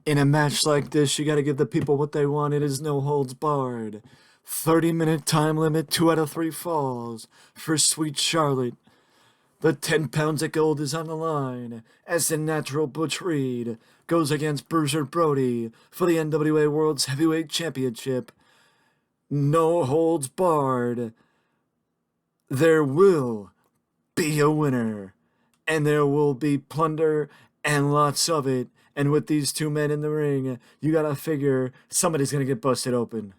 In a match like this, you gotta give the people what they want. It is no holds barred. 30-minute time limit, 2 out of 3 falls for Sweet Charlotte. The 10 pounds of gold is on the line as the natural Butch Reed goes against Bruiser Brody for the NWA World's Heavyweight Championship. No holds barred. There will be a winner, and there will be plunder and lots of it. And with these two men in the ring, you gotta figure somebody's gonna get busted open.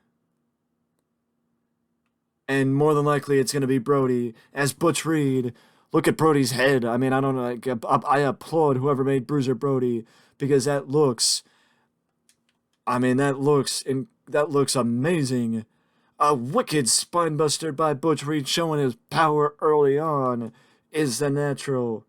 And more than likely, it's gonna be Brody as Butch Reed. Look at Brody's head. I mean, I don't know. I applaud whoever made Bruiser Brody because that looks. I mean, that looks amazing. A wicked spinebuster by Butch Reed, showing his power early on, is the natural.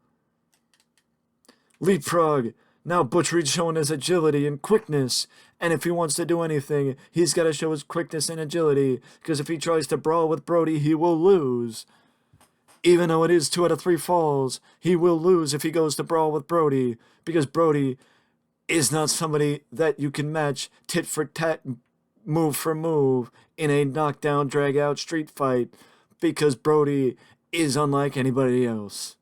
Leapfrog. Now Butch Reed showing his agility and quickness. And if he wants to do anything, he's got to show his quickness and agility. Because if he tries to brawl with Brody, he will lose. Even though it is 2 out of 3 falls, he will lose if he goes to brawl with Brody. Because Brody is not somebody that you can match tit for tat, move for move in a knockdown, drag out street fight. Because Brody is unlike anybody else.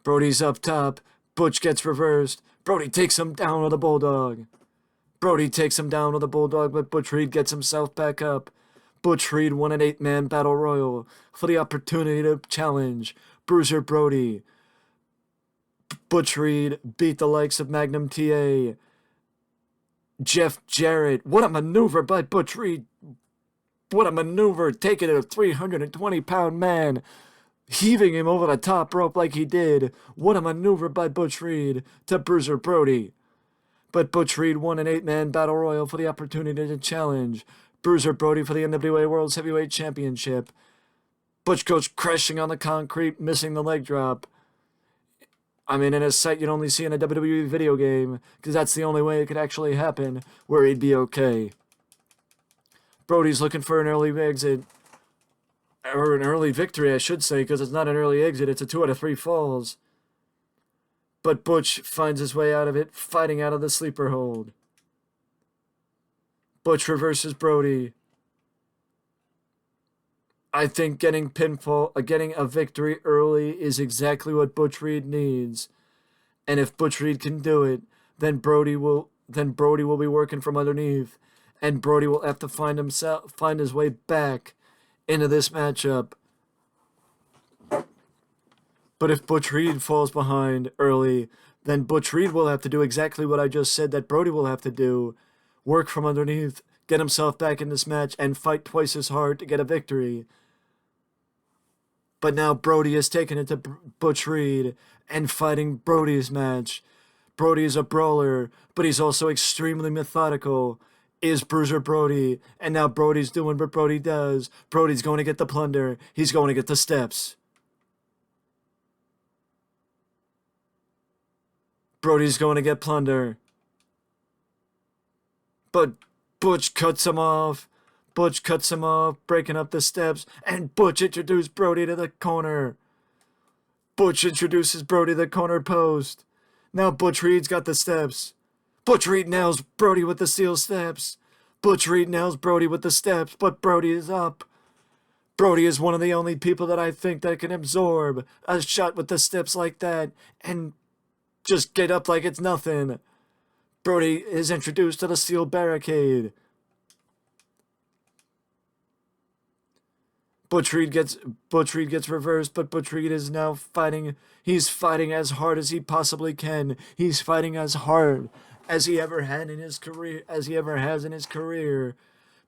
Brody's up top. Butch gets reversed. Brody takes him down with a bulldog. Brody takes him down with a bulldog, but Butch Reed gets himself back up. Butch Reed won an 8-man battle royal for the opportunity to challenge Bruiser Brody. Butch Reed beat the likes of Magnum TA, Jeff Jarrett. What a maneuver by Butch Reed. What a maneuver, taking a 320-pound man, heaving him over the top rope like he did. What a maneuver by Butch Reed to Bruiser Brody. But Butch Reed won an 8-man battle royal for the opportunity to challenge Bruiser Brody for the NWA World's Heavyweight Championship. Butch goes crashing on the concrete, missing the leg drop. I mean, in a sight you'd only see in a WWE video game, because that's the only way it could actually happen, where he'd be okay. Brody's looking for an early exit. Or an early victory, I should say, because it's not an early exit, it's a 2 out of 3 falls. But Butch finds his way out of it, fighting out of the sleeper hold. Butch reverses Brody. I think getting a victory early is exactly what Butch Reed needs. And if Butch Reed can do it, then Brody will be working from underneath. And Brody will have to find his way back into this matchup. But if Butch Reed falls behind early, then Butch Reed will have to do exactly what I just said that Brody will have to do. Work from underneath, get himself back in this match, and fight twice as hard to get a victory. But now Brody has taken it to Butch Reed and fighting Brody's match. Brody is a brawler, but he's also extremely methodical. Is Bruiser Brody, and now Brody's doing what Brody does. Brody's going to get the plunder. He's going to get the steps. Brody's going to get plunder. But Butch cuts him off. Butch cuts him off, breaking up the steps, and Butch introduced Brody to the corner. Butch introduces Brody to the corner post. Now Butch Reed's got the steps. Butch Reed nails Brody with the steel steps. Butch Reed nails Brody with the steps, but Brody is up. Brody is one of the only people that I think that can absorb a shot with the steps like that and just get up like it's nothing. Brody is introduced to the steel barricade. Butch Reed gets reversed, but Butch Reed is now fighting. He's fighting as hard as he possibly can. He's fighting as hard as he ever has in his career,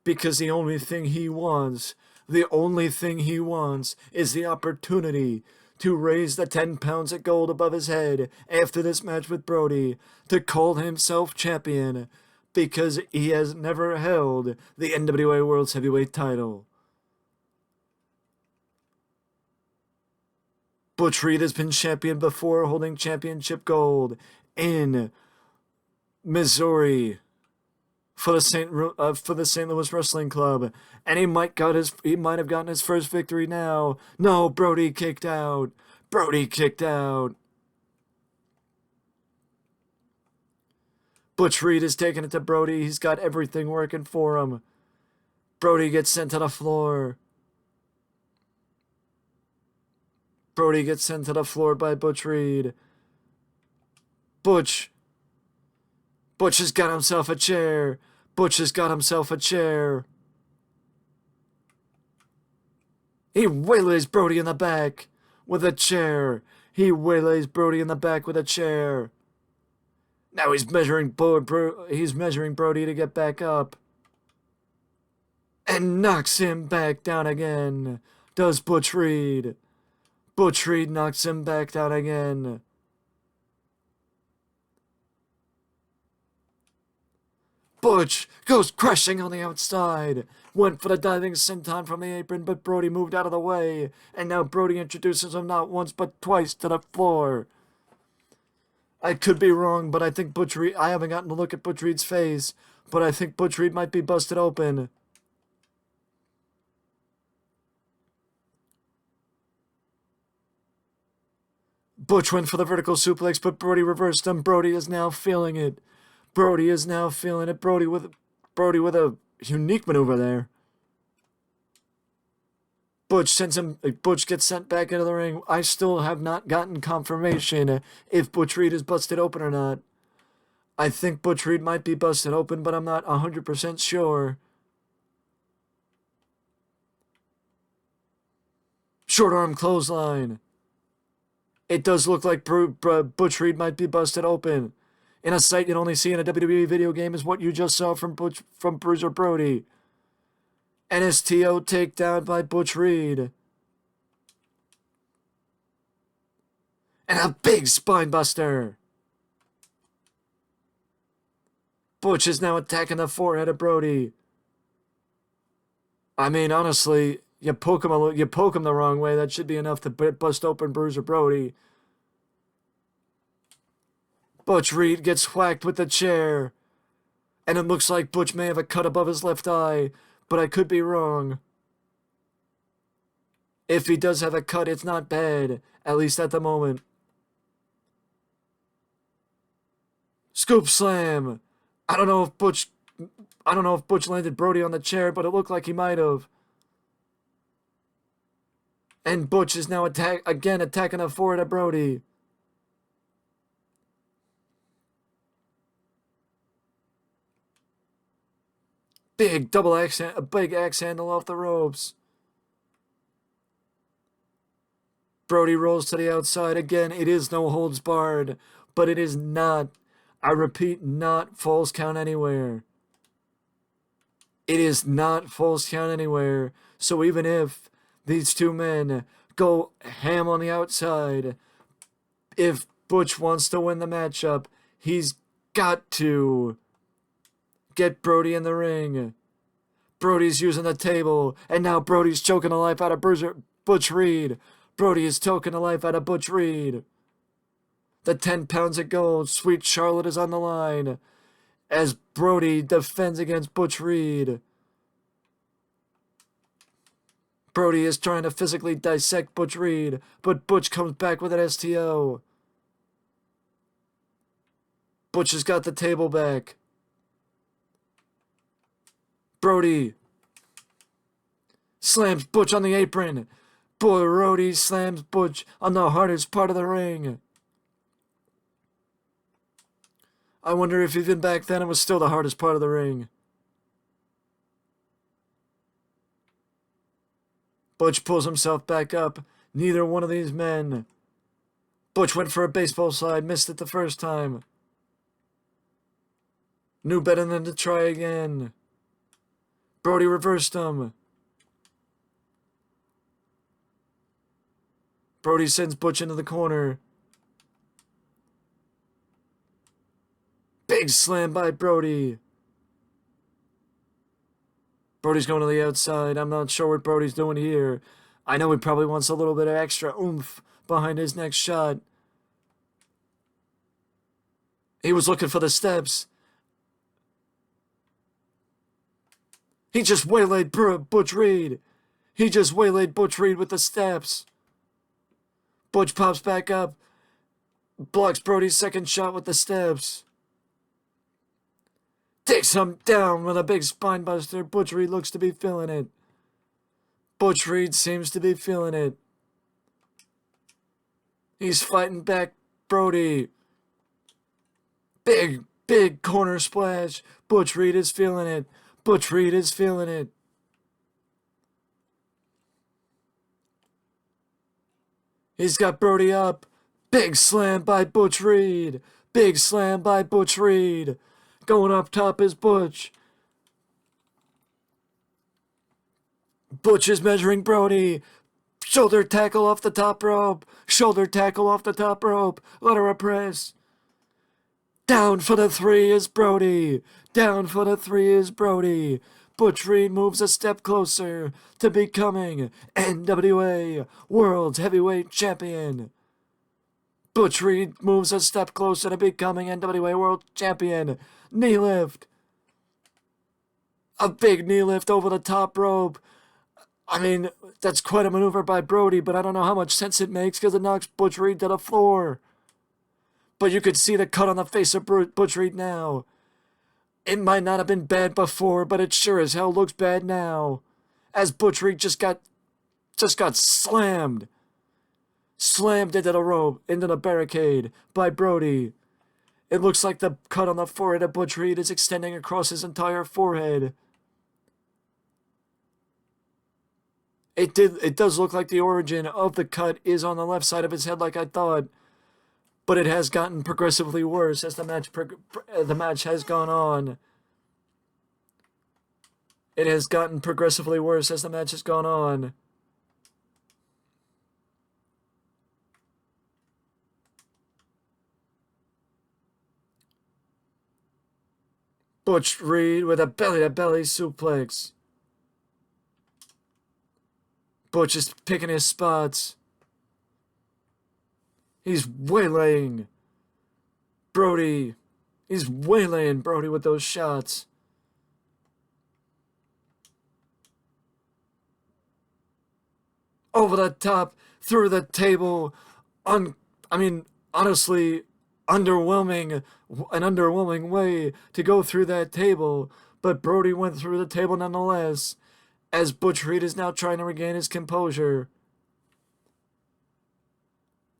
because the only thing he wants is the opportunity to raise the 10 pounds of gold above his head after this match with Brody, to call himself champion, because he has never held the NWA World's Heavyweight title. Butch Reed has been champion before, holding championship gold in Missouri for the St. Louis Wrestling Club, and he might have gotten his first victory now. No, Brody kicked out. Brody kicked out. Butch Reed is taking it to Brody. He's got everything working for him. Brody gets sent to the floor. Brody gets sent to the floor by Butch Reed. Butch has got himself a chair. Butch has got himself a chair. He waylays Brody in the back with a chair. He waylays Brody in the back with a chair. Now he's measuring Brody to get back up. And knocks him back down again. Does Butch Reed. Butch Reed knocks him back down again. Butch goes crashing on the outside. Went for the diving senton from the apron, but Brody moved out of the way. And now Brody introduces him not once but twice to the floor. I could be wrong, but I think Butch Reed... I haven't gotten to look at Butch Reed's face, but I think Butch Reed might be busted open. Butch went for the vertical suplex, but Brody reversed him. Brody is now feeling it. Brody is now feeling it. Brody with a unique maneuver there. Butch gets sent back into the ring. I still have not gotten confirmation if Butch Reed is busted open or not. I think Butch Reed might be busted open, but I'm not 100% sure. Short arm clothesline. It does look like Butch Reed might be busted open. In a sight you'd only see in a WWE video game is what you just saw from Bruiser Brody. An STO takedown by Butch Reed. And a big spine buster. Butch is now attacking the forehead of Brody. I mean, honestly, you poke him the wrong way, that should be enough to bust open Bruiser Brody. Butch Reed gets whacked with the chair. And it looks like Butch may have a cut above his left eye, but I could be wrong. If he does have a cut, it's not bad, at least at the moment. Scoop slam. I don't know if Butch landed Brody on the chair, but it looked like he might have. And Butch is now attacking the forehead of Brody. Big axe handle off the ropes. Brody rolls to the outside again. It is no holds barred, but it is not, I repeat, not false count anywhere. It is not false count anywhere. So even if these two men go ham on the outside, if Butch wants to win the matchup, he's got to get Brody in the ring. Brody's using the table, and now Brody's choking the life out of Butch Reed. Brody is choking the life out of Butch Reed. The 10 pounds of gold, Sweet Charlotte, is on the line as Brody defends against Butch Reed. Brody is trying to physically dissect Butch Reed, but Butch comes back with an STO. Butch has got the table back. Brody slams Butch on the apron. Brody slams Butch on the hardest part of the ring. I wonder if even back then it was still the hardest part of the ring. Butch pulls himself back up. Neither one of these men. Butch went for a baseball slide, missed it the first time. Knew better than to try again. Brody reversed him. Brody sends Butch into the corner. Big slam by Brody. Brody's going to the outside. I'm not sure what Brody's doing here. I know he probably wants a little bit of extra oomph behind his next shot. He was looking for the steps. He just waylaid Butch Reed. He just waylaid Butch Reed with the steps. Butch pops back up. Blocks Brody's second shot with the steps. Takes him down with a big spine buster. Butch Reed looks to be feeling it. Butch Reed seems to be feeling it. He's fighting back Brody. Big corner splash. Butch Reed is feeling it. Butch Reed is feeling it. He's got Brody up. Big slam by Butch Reed. Big slam by Butch Reed. Going up top is Butch. Butch is measuring Brody. Shoulder tackle off the top rope. Shoulder tackle off the top rope. Lateral press. Down for the 3 is Brody. Down for the 3 is Brody. Butch Reed moves a step closer to becoming NWA World Heavyweight Champion. Butch Reed moves a step closer to becoming NWA World Champion. Knee lift. A big knee lift over the top rope. I mean, that's quite a maneuver by Brody, but I don't know how much sense it makes because it knocks Butch Reed to the floor. But you could see the cut on the face of Butch Reed now. It might not have been bad before, but it sure as hell looks bad now. As Butch Reed just got slammed. Slammed into the rope, into the barricade by Brody. It looks like the cut on the forehead of Butch Reed is extending across his entire forehead. It does look like the origin of the cut is on the left side of his head like I thought. But it has gotten progressively worse as the match has gone on. It has gotten progressively worse as the match has gone on. Butch Reed with a belly-to-belly suplex. Butch is picking his spots. He's waylaying Brody. He's waylaying Brody with those shots. Over the top, through the table. Honestly, an underwhelming way to go through that table. But Brody went through the table nonetheless, as Butch Reed is now trying to regain his composure.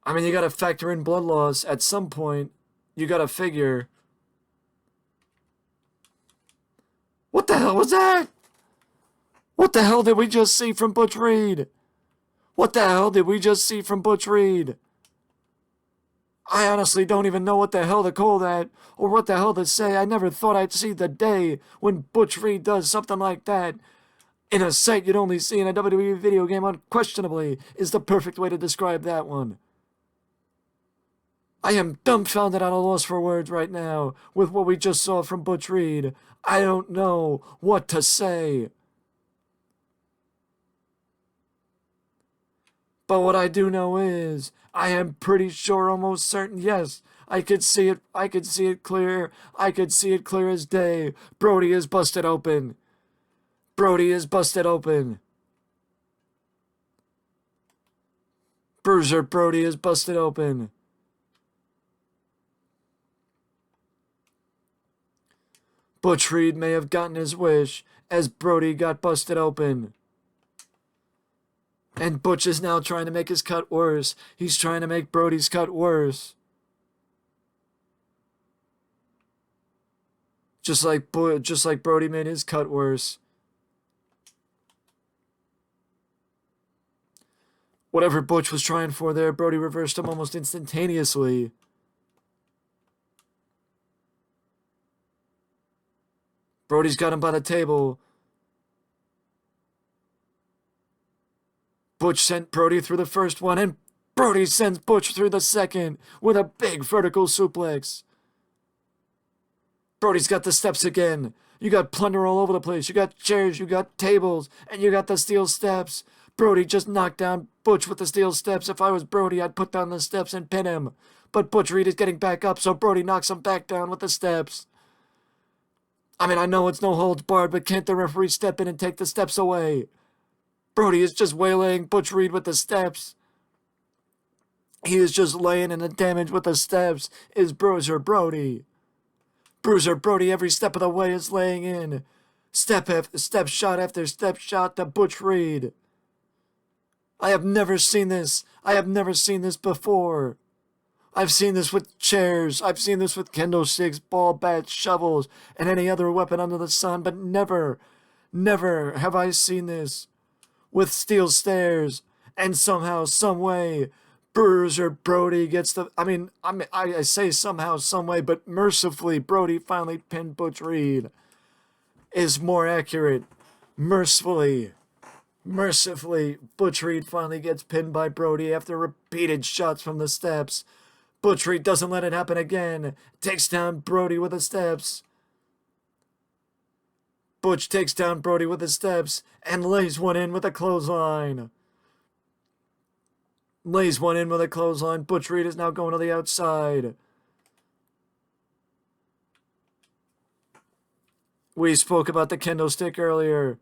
I mean, you gotta factor in blood loss at some point. You gotta figure. What the hell was that? What the hell did we just see from Butch Reed? What the hell did we just see from Butch Reed? I honestly don't even know what the hell to call that, or what the hell to say. I never thought I'd see the day when Butch Reed does something like that. In a sight you'd only see in a WWE video game, unquestionably, is the perfect way to describe that one. I am dumbfounded at a loss for words right now with what we just saw from Butch Reed. I don't know what to say. But what I do know is, I am pretty sure, almost certain, yes, I could see it clear. I could see it clear as day. Brody is busted open. Brody is busted open. Bruiser Brody is busted open. Butch Reed may have gotten his wish as Brody got busted open. And Butch is now trying to make his cut worse. He's trying to make Brody's cut worse. Just like Brody made his cut worse. Whatever Butch was trying for there, Brody reversed him almost instantaneously. Brody's got him by the table. Butch sent Brody through the first one, and Brody sends Butch through the second with a big vertical suplex. Brody's got the steps again. You got plunder all over the place. You got chairs, you got tables, and you got the steel steps. Brody just knocked down Butch with the steel steps. If I was Brody, I'd put down the steps and pin him. But Butch Reed is getting back up, so Brody knocks him back down with the steps. I mean, I know it's no holds barred, but can't the referee step in and take the steps away? Brody is just waylaying Butch Reed with the steps. He is just laying in the damage with the steps, is Bruiser Brody. Bruiser Brody every step of the way is laying in. Step shot after step shot to Butch Reed. I have never seen this. I have never seen this before. I've seen this with chairs. I've seen this with kendo sticks, ball bats, shovels, and any other weapon under the sun, but never have I seen this with steel stairs. And somehow, some way, Bruiser Brody gets the. I say somehow, some way, but mercifully, Brody finally pinned Butch Reed. Is more accurate. Mercifully, Butch Reed finally gets pinned by Brody after repeated shots from the steps. Butch Reed doesn't let it happen again. Takes down Brody with the steps. Butch takes down Brody with the steps and lays one in with a clothesline. Butch Reed is now going to the outside. We spoke about the kendo stick earlier.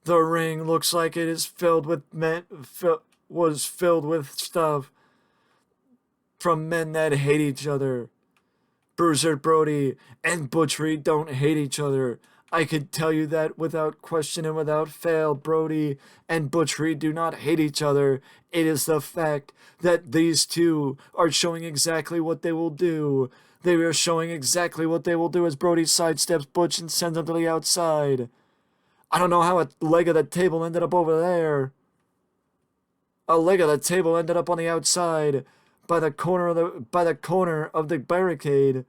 The ring looks like it is filled with was filled with stuff from men that hate each other. Bruiser Brody and Butch Reed don't hate each other. I could tell you that without question and without fail. Brody and Butch Reed do not hate each other. It is the fact that these two are showing exactly what they will do. They are showing exactly what they will do as Brody sidesteps Butch and sends him to the outside. I don't know how a leg of the table ended up over there. A leg of the table ended up on the outside by the corner of the barricade.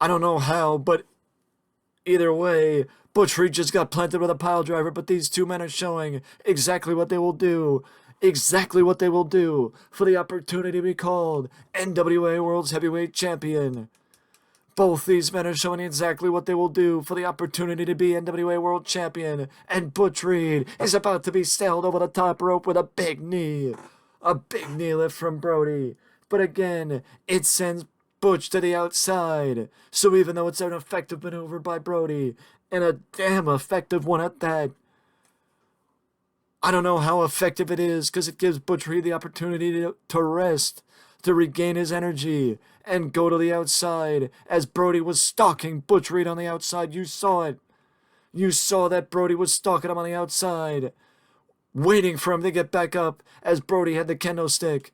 I don't know how, but either way, Butch Reed just got planted with a pile driver, but these two men are showing exactly what they will do. Exactly what they will do for the opportunity to be called NWA World's Heavyweight Champion. Both these men are showing exactly what they will do for the opportunity to be NWA World Champion. And Butch Reed is about to be sailed over the top rope with a big knee. A big knee lift from Brody. But again, it sends Butch to the outside. So even though it's an effective maneuver by Brody, and a damn effective one at that, I don't know how effective it is because it gives Butch Reed the opportunity to rest, to regain his energy, and go to the outside as Brody was stalking Butch Reed on the outside. You saw it. You saw that Brody was stalking him on the outside, waiting for him to get back up as Brody had the kendo stick.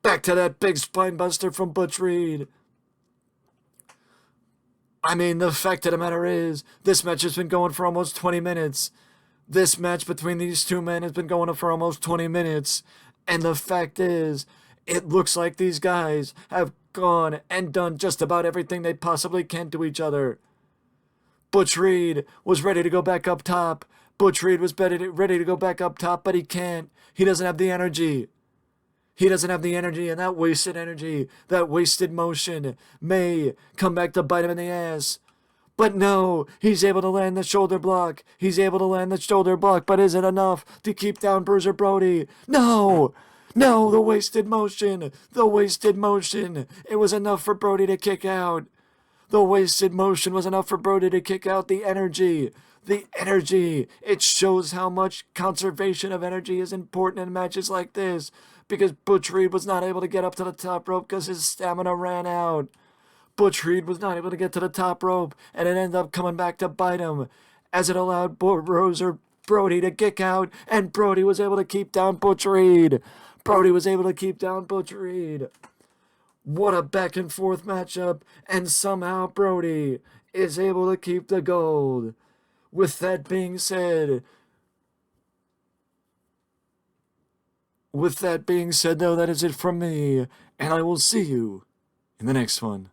Back to that big spine buster from Butch Reed. I mean, the fact of the matter is, this match has been going for almost 20 minutes. This match between these two men has been going on for almost 20 minutes. And the fact is, it looks like these guys have gone and done just about everything they possibly can to each other. Butch Reed was ready to go back up top. Butch Reed was ready to go back up top, but he can't. He doesn't have the energy. He doesn't have the energy, and that wasted motion may come back to bite him in the ass. But no, he's able to land the shoulder block. But is it enough to keep down Bruiser Brody? No, the wasted motion. It was enough for Brody to kick out. The wasted motion was enough for Brody to kick out. The energy. It shows how much conservation of energy is important in matches like this. Because Butch Reed was not able to get up to the top rope because his stamina ran out. Butch Reed was not able to get to the top rope, and it ended up coming back to bite him, as it allowed Bruiser Brody to kick out, and Brody was able to keep down Butch Reed. What a back and forth matchup, and somehow Brody is able to keep the gold. With that being said, though, that is it from me, and I will see you in the next one.